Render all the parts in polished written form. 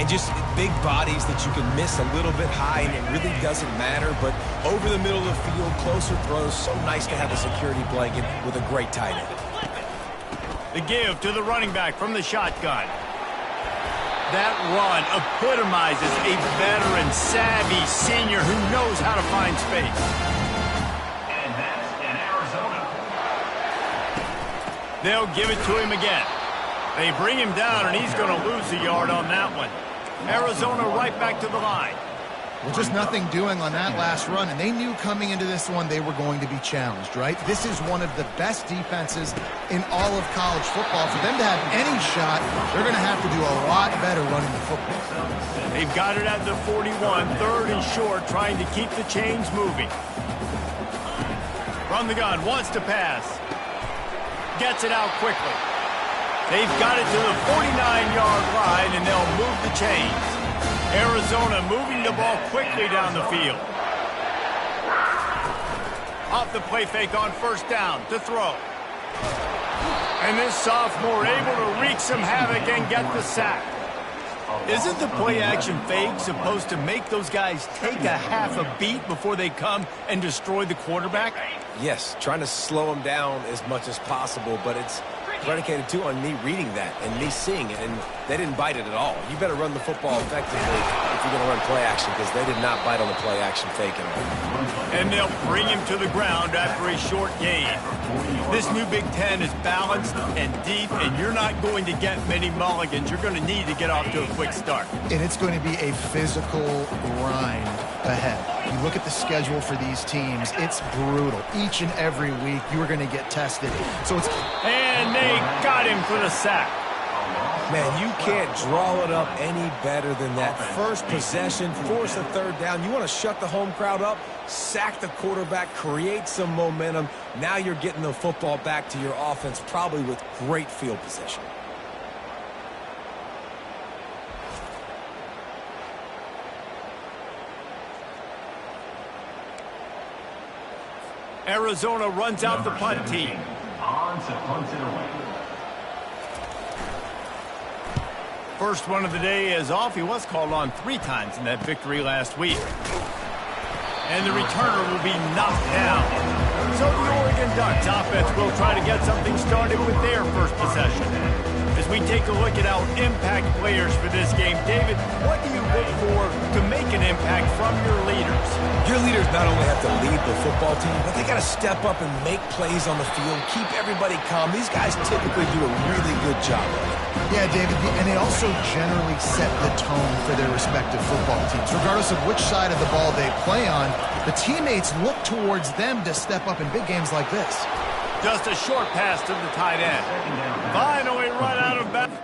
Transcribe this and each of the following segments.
just big bodies that you can miss a little bit high, and it really doesn't matter. But over the middle of the field, closer throws, so nice to have a security blanket with a great tight end. The give to the running back from the shotgun. That run epitomizes a veteran, savvy senior who knows how to find space. And that's in Arizona. They'll give it to him again. They bring him down, and he's going to lose a yard on that one. Arizona right back to the line. Well, just nothing doing on that last run, and they knew coming into this one they were going to be challenged, right? This is one of the best defenses in all of college football. For them to have any shot, they're going to have to do a lot better running the football. They've got it at the 41, third and short, trying to keep the chains moving. From the gun, wants to pass. Gets it out quickly. They've got it to the 49-yard line, and they'll move the chains. Arizona moving the ball quickly down the field. Off the play fake on first down to throw. And this sophomore able to wreak some havoc and get the sack. Isn't the play-action fake supposed to make those guys take a half a beat before they come and destroy the quarterback? Yes, trying to slow him down as much as possible, but it's predicated, too, on me reading that and me seeing it, and they didn't bite it at all. You better run the football effectively if you're going to run play-action, because they did not bite on the play-action fake at all. And they'll bring him to the ground after a short gain. This new Big Ten is balanced and deep, and you're not going to get many mulligans. You're going to need to get off to a quick start. And it's going to be a physical grind ahead. You look at the schedule for these teams, it's brutal. Each and every week, you are going to get tested. So it's... And they got him for the sack. Man, you can't draw it up any better than that. First possession, force a third down. You want to shut the home crowd up, sack the quarterback, create some momentum. Now you're getting the football back to your offense, probably with great field position. Arizona runs out the punt team. On to punt it away. First one of the day is off. He was called on 3 times in that victory last week. And the returner will be knocked down. So the Oregon Ducks offense will try to get something started with their first possession. As we take a look at our impact players for this game, David, what do you look for to make an impact from your leaders? Your leaders not only have to lead the football team, but they got to step up and make plays on the field, keep everybody calm. These guys typically do a really good job of it. Yeah, David, and they also generally set the tone for their respective football teams. Regardless of which side of the ball they play on, the teammates look towards them to step up in big games like this. Just a short pass to the tight end. Finally run out of bounds.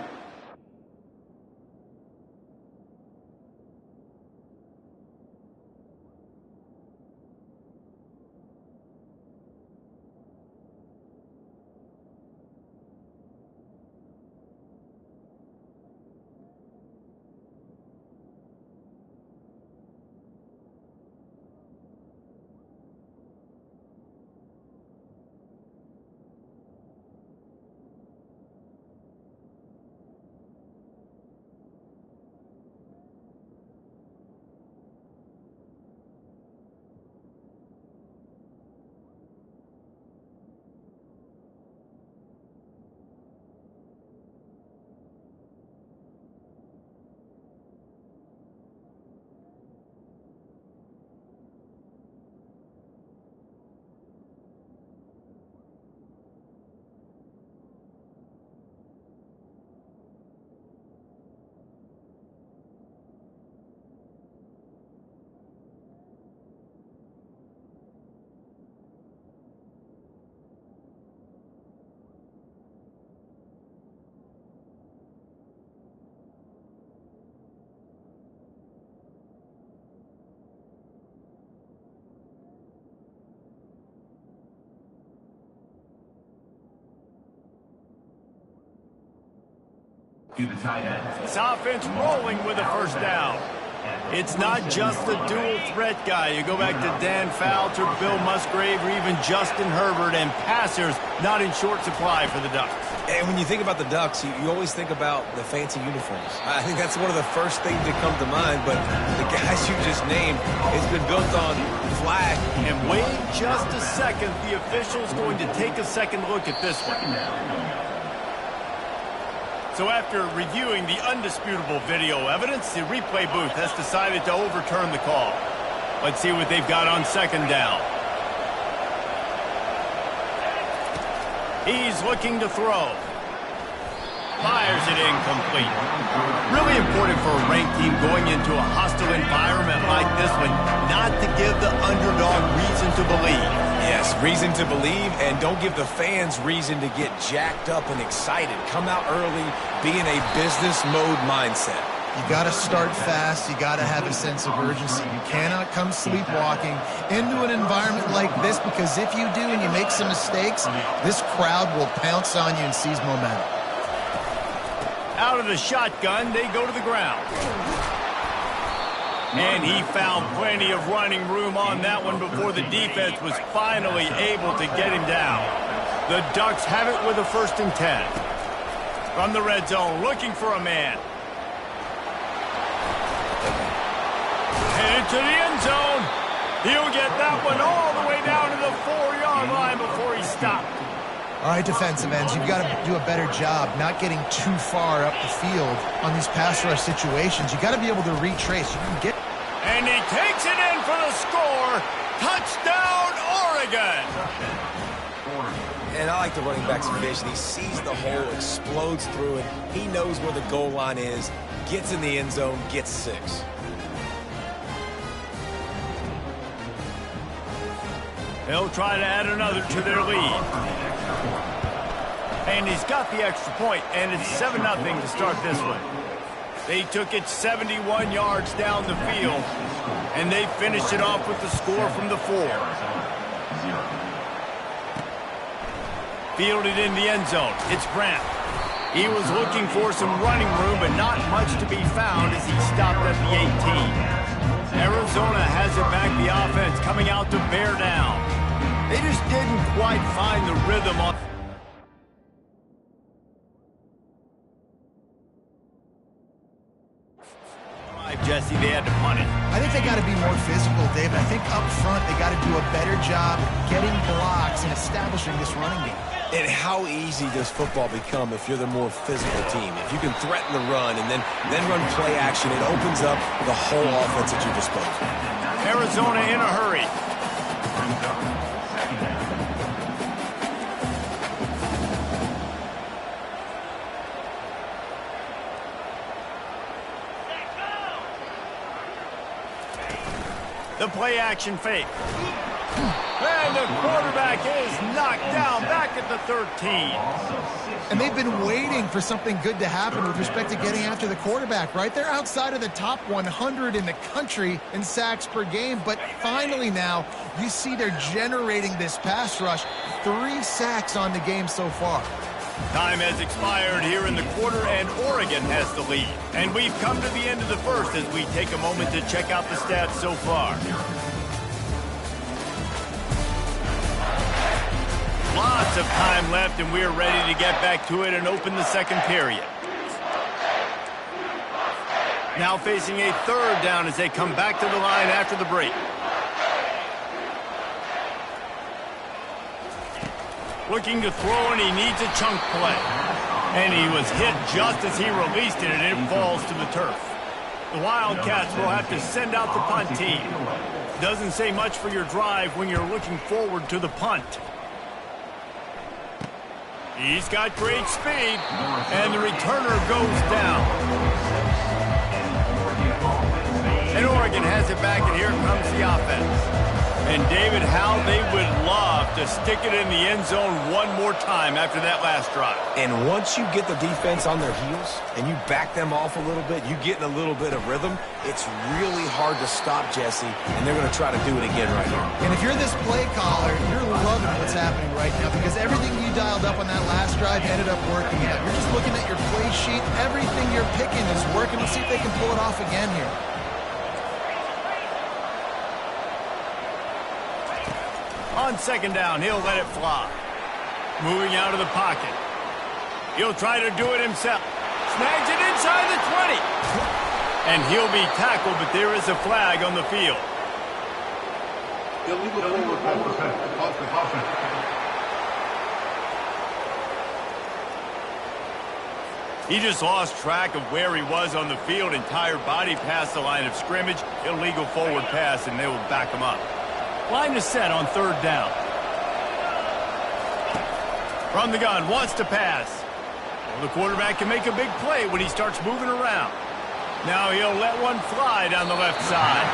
To the tight end. This offense rolling with a first down. It's not just the dual threat guy. You go back to Dan Fouts or Bill Musgrave or even Justin Herbert, and passers not in short supply for the Ducks. And when you think about the Ducks, you always think about the fancy uniforms. I think that's one of the first things that come to mind, but the guys you just named, it's been built on flag. And wait just a second. The official's going to take a second look at this one. So after reviewing the undisputable video evidence, the replay booth has decided to overturn the call. Let's see what they've got on second down. He's looking to throw. Fires it incomplete. Really important for a ranked team going into a hostile environment like this one, not to give the underdog reason to believe. Yes, reason to believe, and don't give the fans reason to get jacked up and excited. Come out early, be in a business mode mindset. You got to start fast. You got to have a sense of urgency. You cannot come sleepwalking into an environment like this, because if you do and you make some mistakes, this crowd will pounce on you and seize momentum. Out of the shotgun, they go to the ground. And he found plenty of running room on that one before the defense was finally able to get him down. The Ducks have it with a 1st and 10. From the red zone, looking for a man. Headed to the end zone. He'll get that one all the way down to the 4-yard line before he stopped. All right, defensive ends, you've got to do a better job not getting too far up the field on these pass rush situations. You got to be able to retrace. You can get. And he takes it in for the score. Touchdown, Oregon. And I like the running back's vision. He sees the hole, explodes through it. He knows where the goal line is, gets in the end zone, gets 6. They'll try to add another to their lead. And he's got the extra point, and it's 7-0 to start this one. They took it 71 yards down the field, and they finished it off with the score from the 4. Fielded in the end zone. It's Grant. He was looking for some running room, but not much to be found as he stopped at the 18. Arizona has it back, the offense coming out to bear down. They just didn't quite find the rhythm on. Jesse, they had to punt it. I think they got to be more physical, David. I think up front they got to do a better job getting blocks and establishing this running game. And how easy does football become if you're the more physical team? If you can threaten the run and then run play action, it opens up the whole offense at your disposal. Arizona in a hurry. The play action fake. And the quarterback is knocked down back at the 13. And they've been waiting for something good to happen with respect to getting after the quarterback, right? They're outside of the top 100 in the country in sacks per game, but finally now you see they're generating this pass rush. 3 sacks on the game so far. Time has expired here in the quarter, and Oregon has the lead. And we've come to the end of the first as we take a moment to check out the stats so far. Lots of time left, and we're ready to get back to it and open the second period. Now facing a 3rd down as they come back to the line after the break. Looking to throw, and he needs a chunk play. And he was hit just as he released it, and it falls to the turf. The Wildcats will have to send out the punt team. Doesn't say much for your drive when you're looking forward to the punt. He's got great speed, and the returner goes down. And Oregon has it back, and here comes the offense. And David, how they would love to stick it in the end zone one more time after that last drive. And once you get the defense on their heels and you back them off a little bit, you get in a little bit of rhythm, it's really hard to stop, Jesse, and they're going to try to do it again right here. And if you're this play caller, you're loving what's happening right now because everything you dialed up on that last drive ended up working out. You're just looking at your play sheet. Everything you're picking is working. Let's see if they can pull it off again here. On second down, he'll let it fly. Moving out of the pocket. He'll try to do it himself. Snags it inside the 20. And he'll be tackled, but there is a flag on the field. Illegal forward caution. He just lost track of where he was on the field. Entire body past the line of scrimmage. Illegal forward pass, and they will back him up. Line is set on 3rd down. From the gun, wants to pass. Well, the quarterback can make a big play when he starts moving around. Now he'll let one fly down the left side.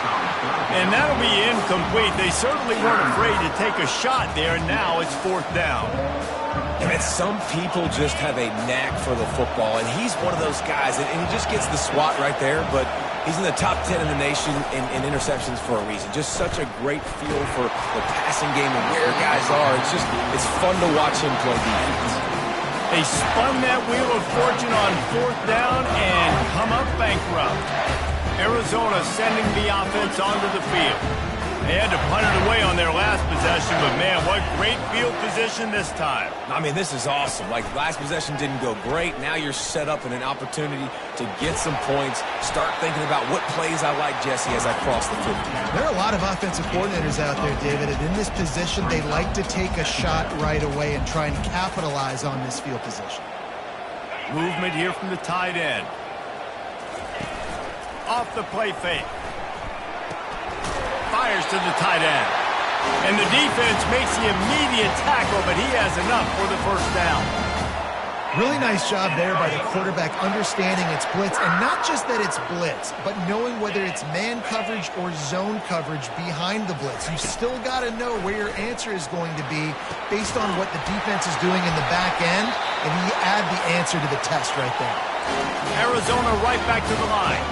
And that'll be incomplete. They certainly weren't afraid to take a shot there, and now it's 4th down. And some people just have a knack for the football, and he's one of those guys, and he just gets the swat right there, but he's in the top 10 in the nation in interceptions for a reason. Just such a great feel for the passing game and where guys are. It's fun to watch him play defense. They spun that wheel of fortune on 4th down and come up bankrupt. Arizona sending the offense onto the field. They had to punt it away on their last possession, but man, what great field position this time. I mean, this is awesome. Like, last possession didn't go great. Now you're set up in an opportunity to get some points. Start thinking about what plays I like, Jesse, as I cross the 50. There are a lot of offensive coordinators out there, David, and in this position, they like to take a shot right away and try and capitalize on this field position. Movement here from the tight end. Off the play fake. Fires to the tight end. And the defense makes the immediate tackle, but he has enough for the 1st down. Really nice job there by the quarterback understanding it's blitz, and not just that it's blitz, but knowing whether it's man coverage or zone coverage behind the blitz. You've still got to know where your answer is going to be based on what the defense is doing in the back end, and you add the answer to the test right there. Arizona right back to the line.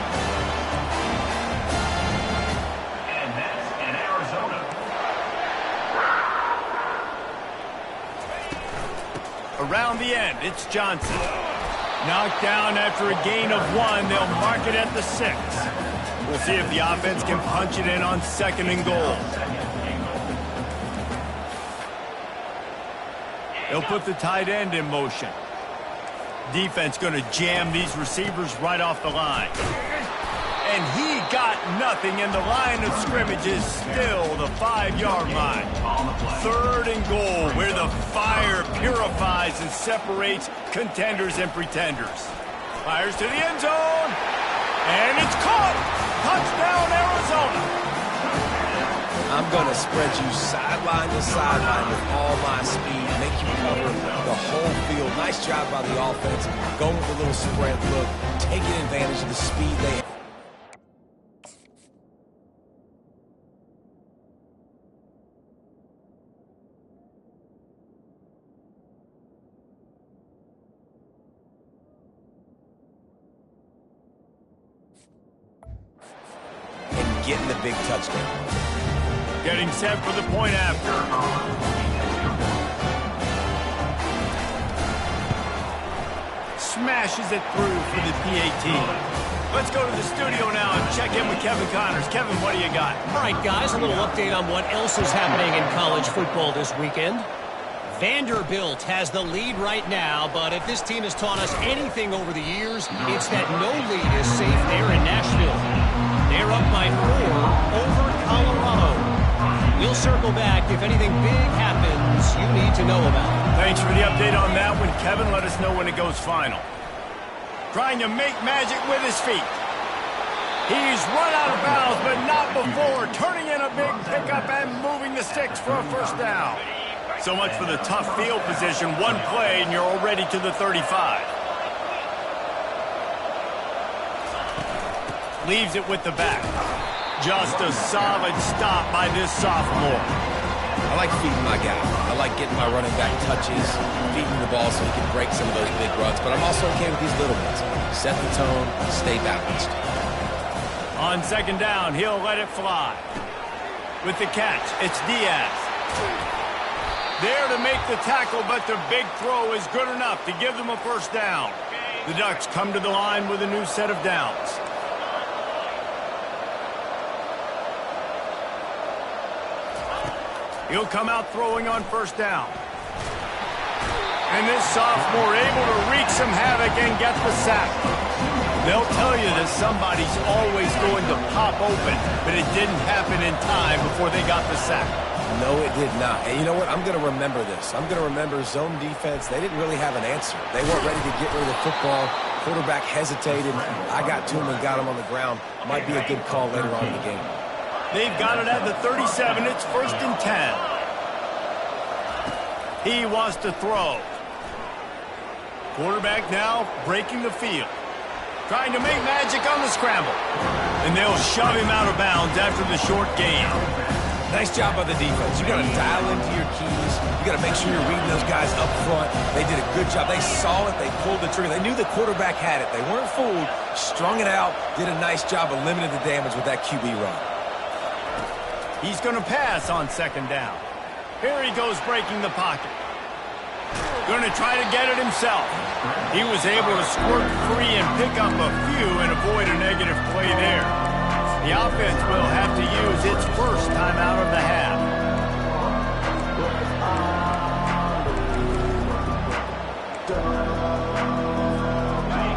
Around the end, it's Johnson. Knocked down after a gain of 1. They'll mark it at the 6. We'll see if the offense can punch it in on 2nd and goal. They'll put the tight end in motion. Defense going to jam these receivers right off the line. And he got nothing, and the line of scrimmage is still the 5-yard line. 3rd and goal, where the fire purifies and separates contenders and pretenders. Fires to the end zone, and it's caught! Touchdown, Arizona! I'm going to spread you sideline to sideline with all my speed, make you cover the whole field. Nice job by the offense, going with a little spread look, taking advantage of the speed they have. Getting the big touchdown. Getting set for the point after. Smashes it through for the PAT. Let's go to the studio now and check in with Kevin Connors. Kevin, what do you got? All right, guys, a little update on what else is happening in college football this weekend. Vanderbilt has the lead right now, but if this team has taught us anything over the years, it's that no lead is safe there in Nashville. They're up by 4 over Colorado. We'll circle back if anything big happens you need to know about. Thanks for the update on that one, Kevin. Let us know when it goes final. Trying to make magic with his feet. He's run out of bounds, but not before. Turning in a big pickup and moving the sticks for a 1st down. So much for the tough field position. One play, and you're already to the 35. Leaves it with the back. Just a solid stop by this sophomore. I like feeding my guy. I like getting my running back touches, feeding the ball so he can break some of those big runs. But I'm also okay with these little ones. Set the tone, stay balanced. On 2nd down, he'll let it fly. With the catch, it's Diaz. There to make the tackle, but the big throw is good enough to give them a 1st down. The Ducks come to the line with a new set of downs. He'll come out throwing on 1st down. And this sophomore able to wreak some havoc and get the sack. They'll tell you that somebody's always going to pop open, but it didn't happen in time before they got the sack. No, it did not. And you know what? I'm going to remember this. I'm going to remember zone defense. They didn't really have an answer. They weren't ready to get rid of the football. Quarterback hesitated. I got to him and got him on the ground. Might be a good call later on in the game. They've got it at the 37. It's 1st and 10. He wants to throw. Quarterback now breaking the field. Trying to make magic on the scramble. And they'll shove him out of bounds after the short gain. Nice job by the defense. You got to dial into your keys. You got to make sure you're reading those guys up front. They did a good job. They saw it. They pulled the trigger. They knew the quarterback had it. They weren't fooled. Strung it out. Did a nice job of limiting the damage with that QB run. He's going to pass on 2nd down. Here he goes breaking the pocket. Going to try to get it himself. He was able to squirt free and pick up a few and avoid a negative play there. The offense will have to use its first timeout of the half.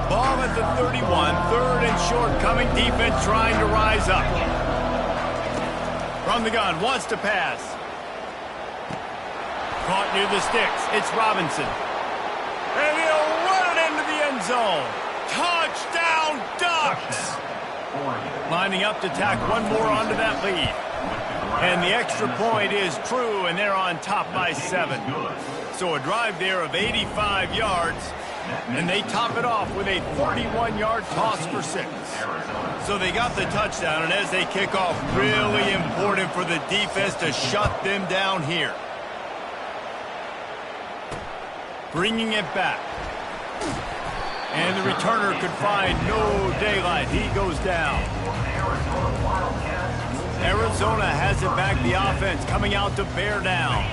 Ball at the 31, 3rd and short coming. Defense trying to rise up. From the gun, wants to pass. Caught near the sticks. It's Robinson. And he'll run it into the end zone. Touchdown, Ducks! Lining up to tack one more onto that lead. And the extra point is true, and they're on top by 7. So a drive there of 85 yards, and they top it off with a 31-yard toss for 6. So they got the touchdown, and as they kick off, really important for the defense to shut them down here. Bringing it back. And the returner could find no daylight. He goes down. Arizona has it back. The offense coming out to bear down.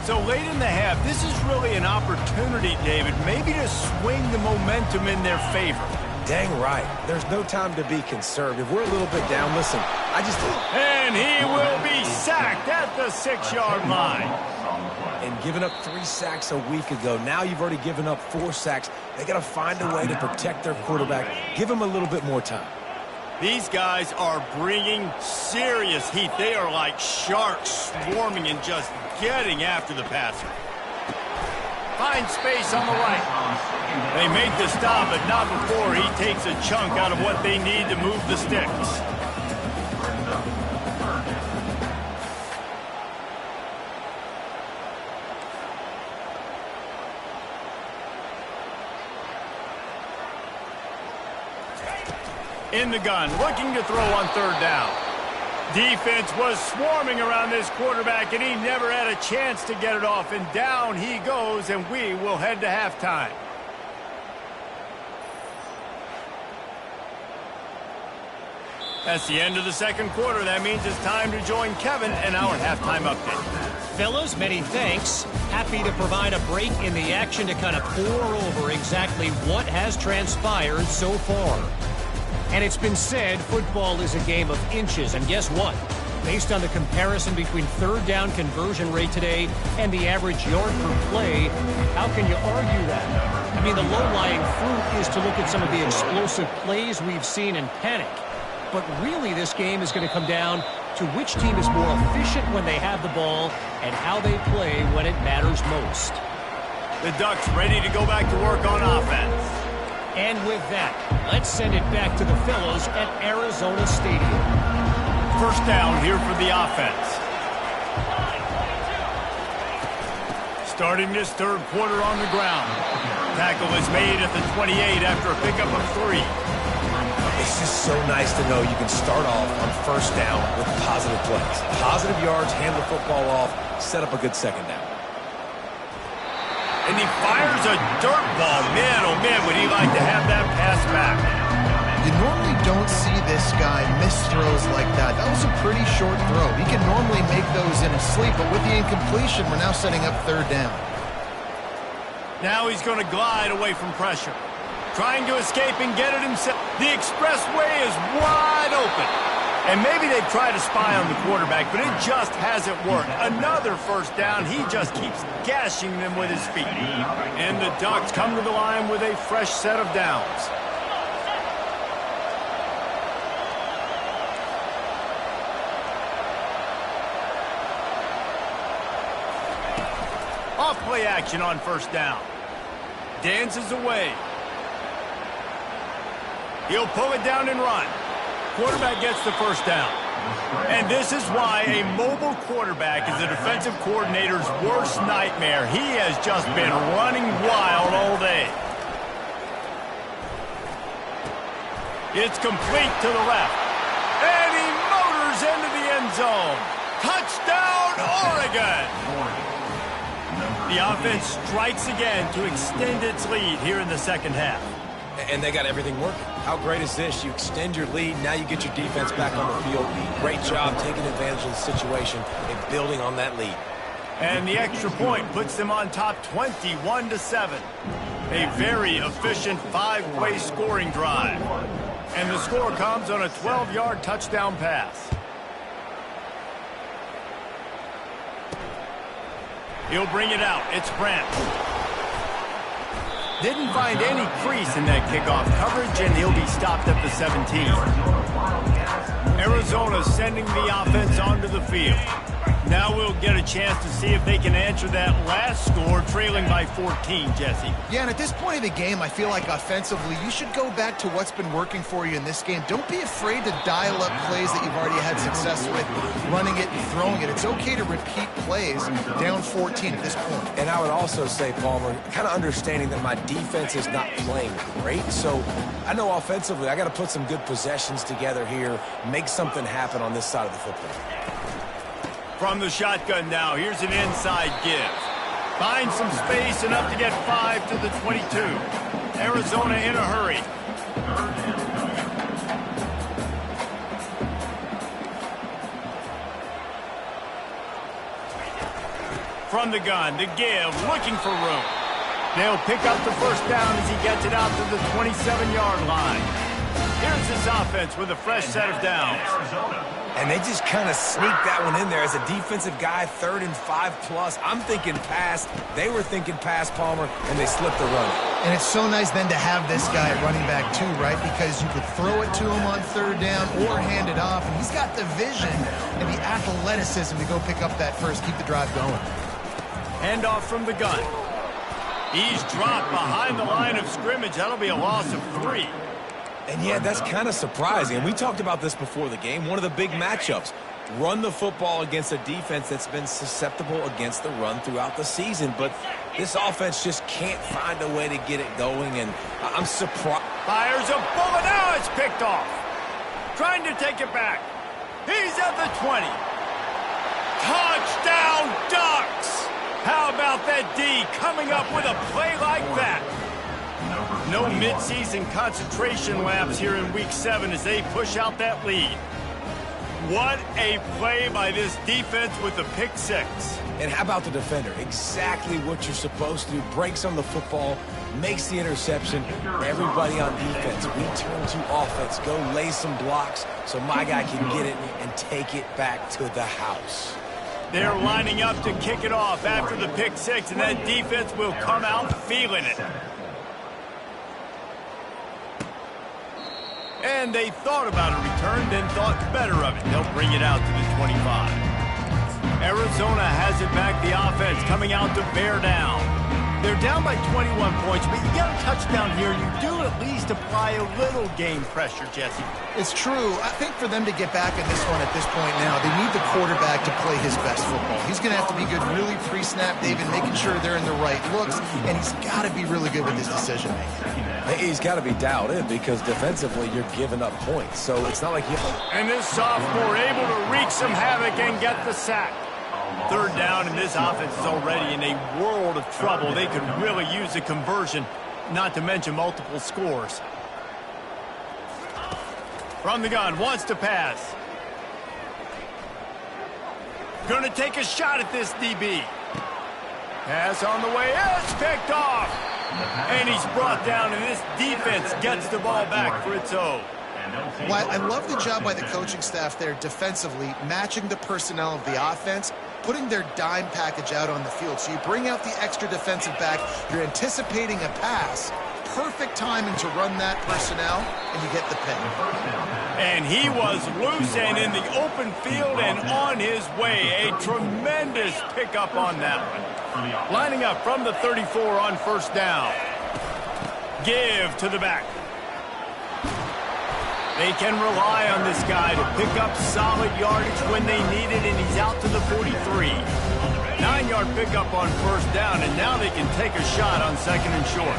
So late in the half, this is really an opportunity, David, maybe to swing the momentum in their favor. Dang right. There's no time to be conservative. We're a little bit down. Listen, And he will be sacked at the 6-yard line. And giving up 3 sacks a week ago. Now you've already given up 4 sacks. They got to find a way to protect their quarterback. Give him a little bit more time. These guys are bringing serious heat. They are like sharks swarming and just getting after the passer. Finds space on the right. They make the stop, but not before he takes a chunk out of what they need to move the sticks. In the gun, looking to throw on 3rd down. Defense was swarming around this quarterback, and he never had a chance to get it off. And down he goes, and we will head to halftime. That's the end of the 2nd quarter. That means it's time to join Kevin and our halftime update. Fellas, many thanks. Happy to provide a break in the action to kind of pour over exactly what has transpired so far. And it's been said football is a game of inches. And guess what? Based on the comparison between 3rd down conversion rate today and the average yard per play, how can you argue that? I mean, the low-lying fruit is to look at some of the explosive plays we've seen in Hnic. But really, this game is going to come down to which team is more efficient when they have the ball and how they play when it matters most. The Ducks ready to go back to work on offense. And with that, let's send it back to the fellows at Arizona Stadium. 1st down here for the offense. Starting this 3rd quarter on the ground. Tackle is made at the 28 after a pickup of 3. It's just so nice to know you can start off on 1st down with positive plays. Positive yards, hand the football off, set up a good 2nd down. And he fires a dirt ball. Man, oh man, would he like to have that pass back. You normally don't see this guy miss throws like that. That was a pretty short throw. He can normally make those in his sleep, but with the incompletion, we're now setting up 3rd down. Now he's going to glide away from pressure. Trying to escape and get it himself. The expressway is wide open. And maybe they try to spy on the quarterback, but it just hasn't worked. Another first down. He just keeps gashing them with his feet. And the Ducks come to the line with a fresh set of downs. Off play action on first down. Dances away. He'll pull it down and run. Quarterback gets the first down. And this is why a mobile quarterback is the defensive coordinator's worst nightmare. He has just been running wild all day. It's complete to the left. And he motors into the end zone. Touchdown, Oregon! The offense strikes again to extend its lead here in the second half. And they got everything working. How great is this? You extend your lead, now you get your defense back on the field. Great job taking advantage of the situation and building on that lead. And the extra point puts them on top 21-7. A very efficient five-way scoring drive. And the score comes on a 12-yard touchdown pass. He'll bring it out. It's Brent. Didn't find any crease in that kickoff coverage, and he'll be stopped at the 17. Arizona sending the offense onto the field. Now we'll get a chance to see if they can answer that last score, trailing by 14, Jesse. Yeah, and at this point of the game, I feel like offensively, you should go back to what's been working for you in this game. Don't be afraid to dial up plays that you've already had success with, running it and throwing it. It's okay to repeat plays down 14 at this point. And I would also say, Palmer, kind of understanding that my defense is not playing great, so I know offensively I got to put some good possessions together here, make something happen on this side of the football. From the shotgun now, here's an inside give. Finds some space, enough to get 5 to the 22. Arizona in a hurry. From the gun, the give, looking for room. They'll pick up the first down as he gets it out to the 27-yard line. Here's this offense with a fresh set of downs. And they just kind of sneaked that one in there as a defensive guy, 3rd and 5+. I'm thinking pass. They were thinking pass, Palmer, and they slipped the run. And it's so nice then to have this guy at running back too, right? Because you could throw it to him on 3rd down or hand it off. And he's got the vision and the athleticism to go pick up that first, keep the drive going. Hand off from the gun. He's dropped behind the line of scrimmage. That'll be a loss of 3. And yeah, that's kind of surprising. And we talked about this before the game. One of the big matchups. Run the football against a defense that's been susceptible against the run throughout the season. But this offense just can't find a way to get it going. And I'm surprised. Fires a bullet. Now it's picked off. Trying to take it back. He's at the 20. Touchdown, Ducks! How about that D coming up with a play like that? No midseason concentration laps here in Week 7 as they push out that lead. What a play by this defense with the pick 6. And how about the defender? Exactly what you're supposed to do. Breaks on the football, makes the interception. Everybody on defense, we turn to offense. Go lay some blocks so my guy can get it and take it back to the house. They're lining up to kick it off after the pick 6, and that defense will come out feeling it. And they thought about a return, then thought better of it. They'll bring it out to the 25. Arizona has it back, the offense coming out to bear down. They're down by 21 points, but you get a touchdown here, you do at least apply a little game pressure, Jesse. It's true. I think for them to get back in this one at this point now, they need the quarterback to play his best football. He's going to have to be good really pre-snap, David, making sure they're in the right looks, and he's got to be really good with his decision-making. He's got to be dialed in because defensively you're giving up points. So it's not like you... And this sophomore able to wreak some havoc and get the sack. 3rd down, and this offense is already in a world of trouble. They could really use a conversion, not to mention multiple scores. From the gun, wants to pass. Going to take a shot at this DB. Pass on the way, it's picked off. And he's brought down, and this defense gets the ball back for its own. Well, I love the job by the coaching staff there defensively, matching the personnel of the offense, putting their dime package out on the field. So you bring out the extra defensive back, you're anticipating a pass, perfect timing to run that personnel, and you get the pick. And he was loose and in the open field and on his way. A tremendous pickup on that one. Lining up from the 34 on first down. Give to the back. They can rely on this guy to pick up solid yardage when they need it, and he's out to the 43. 9-yard pickup on first down, and now they can take a shot on second and short.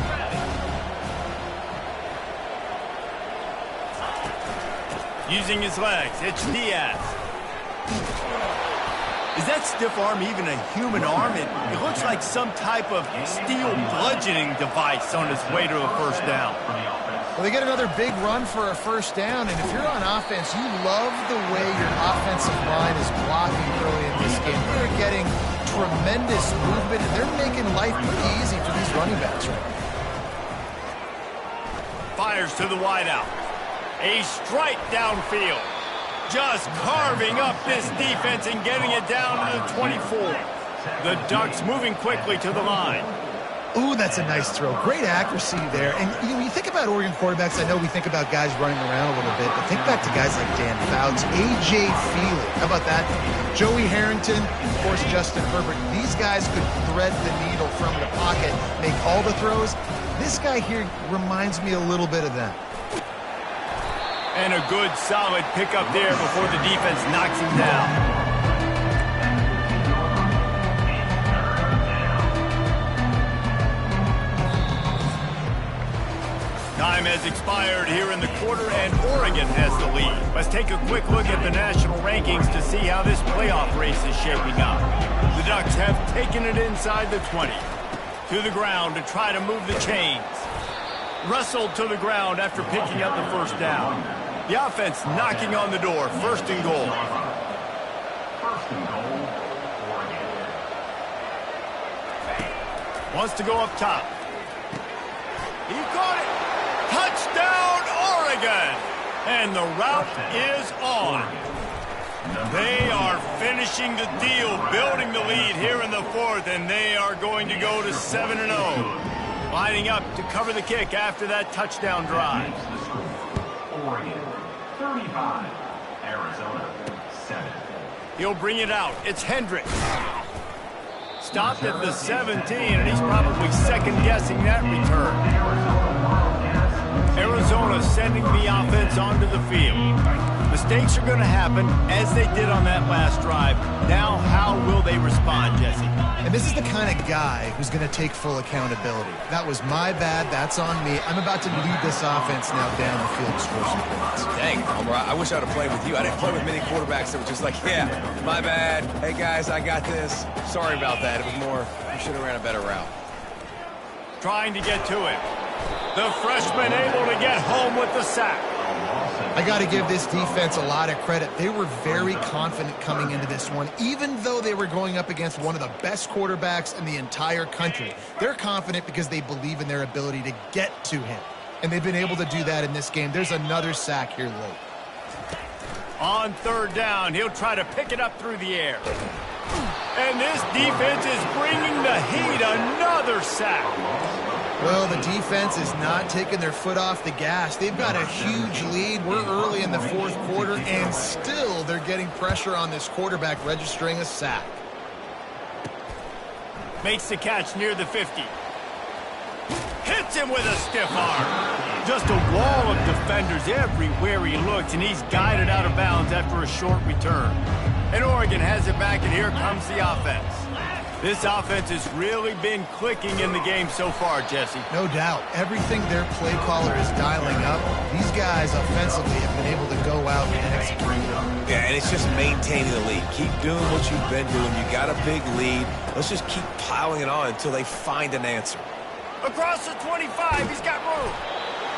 Using his legs, it's Diaz. Is that stiff arm even a human arm? It looks like some type of steel bludgeoning device on its way to a first down. Well, they get another big run for a first down, and if you're on offense, you love the way your offensive line is blocking early in this game. They're getting tremendous movement, and they're making life pretty easy for these running backs right now. Fires to the wideout. A strike downfield. Just carving up this defense and getting it down to the 24. The Ducks moving quickly to the line. Ooh, that's a nice throw. Great accuracy there. And when you think about Oregon quarterbacks, I know we think about guys running around a little bit, but think back to guys like Dan Fouts, A.J. Feely. How about that? Joey Harrington, of course, Justin Herbert. These guys could thread the needle from the pocket, make all the throws. This guy here reminds me a little bit of them. And a good, solid pickup there before the defense knocks him down. Time has expired here in the quarter, and Oregon has the lead. Let's take a quick look at the national rankings to see how this playoff race is shaping up. The Ducks have taken it inside the 20. To the ground to try to move the chains. Wrestled to the ground after picking up the first down. The offense knocking on the door. First and goal. First and goal, Oregon. Wants to go up top. He caught it. Touchdown, Oregon. And the route is on. They are finishing the deal, building the lead here in the fourth, and they are going to go to 7-0. Lining up to cover the kick after that touchdown drive. Oregon 35, Arizona 7. He'll bring it out. It's Hnic. Stopped at the 17, and he's probably second-guessing that return. Arizona sending the offense onto the field. Mistakes are going to happen, as they did on that last drive. Now, how will they respond, Jesse? And this is the kind of guy who's going to take full accountability. That was my bad. That's on me. I'm about to lead this offense now down the field to score some points. Dang, Homer, I wish I would have played with you. I didn't play with many quarterbacks that were just like, yeah, my bad. Hey, guys, I got this. Sorry about that. It was more, we should have ran a better route. Trying to get to it. The freshman able to get home with the sack. I got to give this defense a lot of credit. They were very confident coming into this one, even though they were going up against one of the best quarterbacks in the entire country. They're confident because they believe in their ability to get to him, and they've been able to do that in this game. There's another sack here late. On third down, he'll try to pick it up through the air. And this defense is bringing the heat. Another sack. Well, the defense is not taking their foot off the gas. They've got a huge lead. We're early in the fourth quarter, and still they're getting pressure on this quarterback, registering a sack. Makes the catch near the 50. Hits him with a stiff arm. Just a wall of defenders everywhere he looks, and he's guided out of bounds after a short return. And Oregon has it back, and here comes the offense. This offense has really been clicking in the game so far, Jesse. No doubt. Everything their play caller is dialing up, these guys offensively have been able to go out and execute. Yeah, and it's just maintaining the lead. Keep doing what you've been doing. You got a big lead. Let's just keep piling it on until they find an answer. Across the 25, he's got room.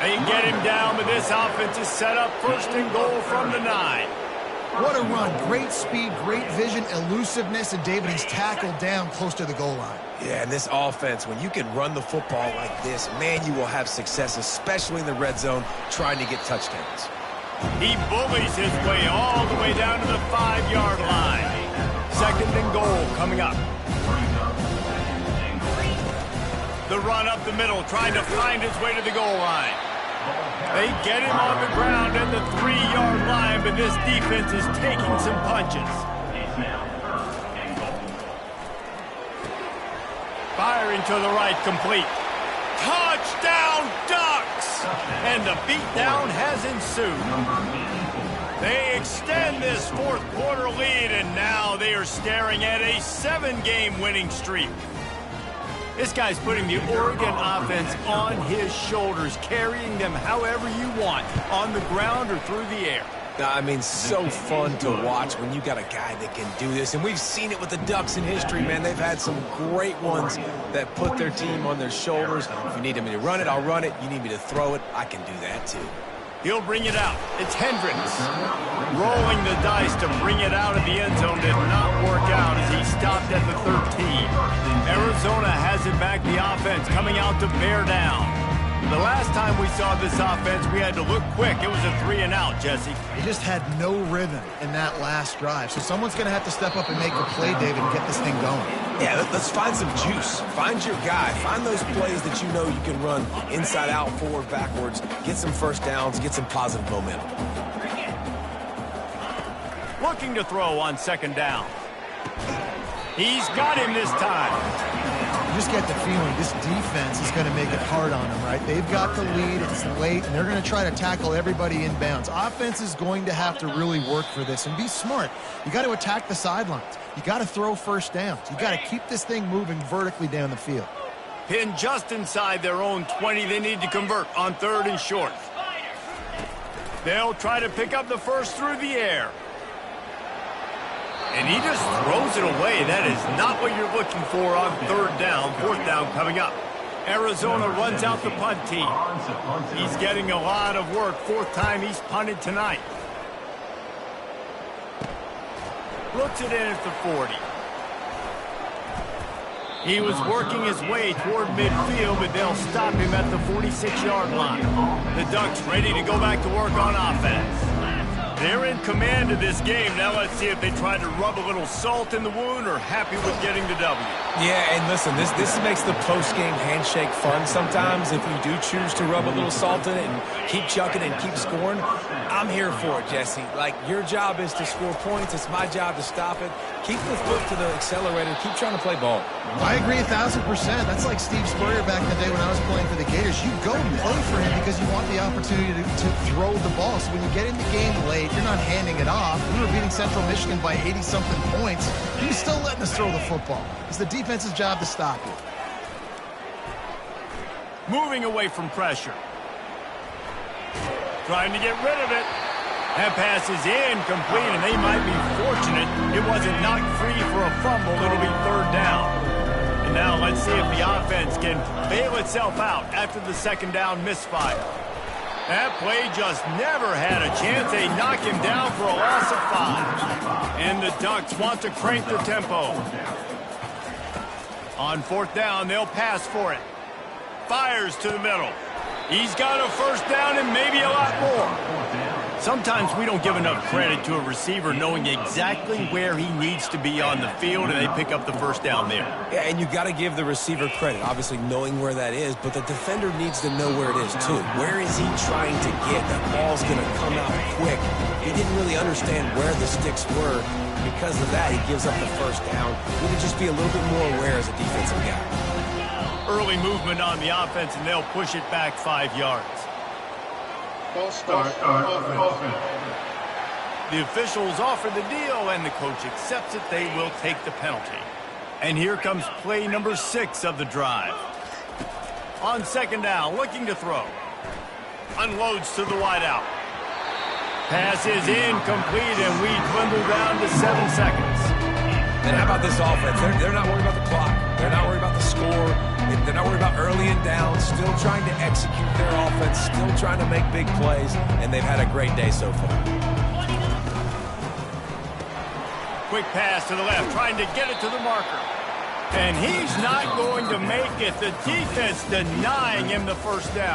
They can get him down, but this offense is set up first and goal from the 9. What a run. Great speed, great vision, elusiveness, and David, he's tackled down close to the goal line. Yeah, and this offense, when you can run the football like this, man, you will have success, especially in the red zone, trying to get touchdowns. He bullies his way all the way down to the 5-yard line. 2nd and goal coming up. The run up the middle, trying to find his way to the goal line. They get him on the ground at the 3-yard line, but this defense is taking some punches. Firing to the right, complete. Touchdown, Ducks! And the beatdown has ensued. They extend this 4th quarter lead, and now they are staring at a 7-game winning streak. This guy's putting the Oregon offense on his shoulders, carrying them however you want, on the ground or through the air. I mean, so fun to watch when you got a guy that can do this. And we've seen it with the Ducks in history, man. They've had some great ones that put their team on their shoulders. If you need me to run it, I'll run it. You need me to throw it, I can do that too. He'll bring it out. It's Hendricks. Rolling the dice to bring it out of the end zone did not work out as he stopped at the 13. Arizona has it back, the offense coming out to bear down. The last time we saw this offense, we had to look quick. It was a 3-and-out, Jesse. They just had no rhythm in that last drive. So someone's going to have to step up and make a play, David, and get this thing going. Yeah, let's find some juice. Find your guy. Find those plays that you know you can run inside out, forward, backwards. Get some first downs. Get some positive momentum. Looking to throw on 2nd down. He's got him this time. You just get the feeling this defense is going to make it hard on them, right? They've got the lead, it's late, and they're going to try to tackle everybody inbounds. Offense is going to have to really work for this and be smart. You got to attack the sidelines. You got to throw first downs. You got to keep this thing moving vertically down the field. Pinned just inside their own 20. They need to convert on 3rd and short. They'll try to pick up the first through the air. And he just throws it away. That is not what you're looking for on 3rd down. 4th down coming up. Arizona runs out the punt team. He's getting a lot of work. 4th time he's punted tonight. Looks it in at the 40. He was working his way toward midfield, but they'll stop him at the 46-yard line. The Ducks ready to go back to work on offense. They're in command of this game. Now let's see if they try to rub a little salt in the wound or happy with getting the W. Yeah, and listen, this makes the post-game handshake fun sometimes if you do choose to rub a little salt in it and keep chucking and keep scoring. I'm here for it, Jesse. Like, your job is to score points. It's my job to stop it. Keep the foot to the accelerator. Keep trying to play ball. I agree 1,000%. That's like Steve Spurrier back in the day when I was playing for the Gators. You go and play for him because you want the opportunity to throw the ball. So when you get in the game late, you're not handing it off. We were beating Central Michigan by 80-something points. You're still letting us throw the football. It's the defense's job to stop you. Moving away from pressure. Trying to get rid of it. That pass is incomplete, and they might be fortunate it wasn't knocked free for a fumble. It'll be 3rd down. And now let's see if the offense can bail itself out after the 2nd down misfire. That play just never had a chance. They knock him down for a loss of 5. And the Ducks want to crank the tempo. On 4th down, they'll pass for it. Fires to the middle. He's got a first down and maybe a lot more. Sometimes we don't give enough credit to a receiver knowing exactly where he needs to be on the field, and they pick up the first down there. Yeah, and you got to give the receiver credit, obviously knowing where that is, but the defender needs to know where it is too. Where is he trying to get? That ball's going to come out quick. He didn't really understand where the sticks were. Because of that, he gives up the first down. We can just be a little bit more aware as a defensive guy. Early movement on the offense, and they'll push it back 5 yards. False start offense. The officials offer the deal, and the coach accepts it. They will take the penalty. And here comes play number 6 of the drive. On 2nd down, looking to throw. Unloads to the wideout. Pass is incomplete, and we dwindle down to 7 seconds. And how about this offense? They're not worried about the clock. They're not worried about the score. They're not worried about early and down. Still trying to execute their offense. Still trying to make big plays. And they've had a great day so far. Quick pass to the left, trying to get it to the marker. And he's not going to make it. The defense denying him the first down.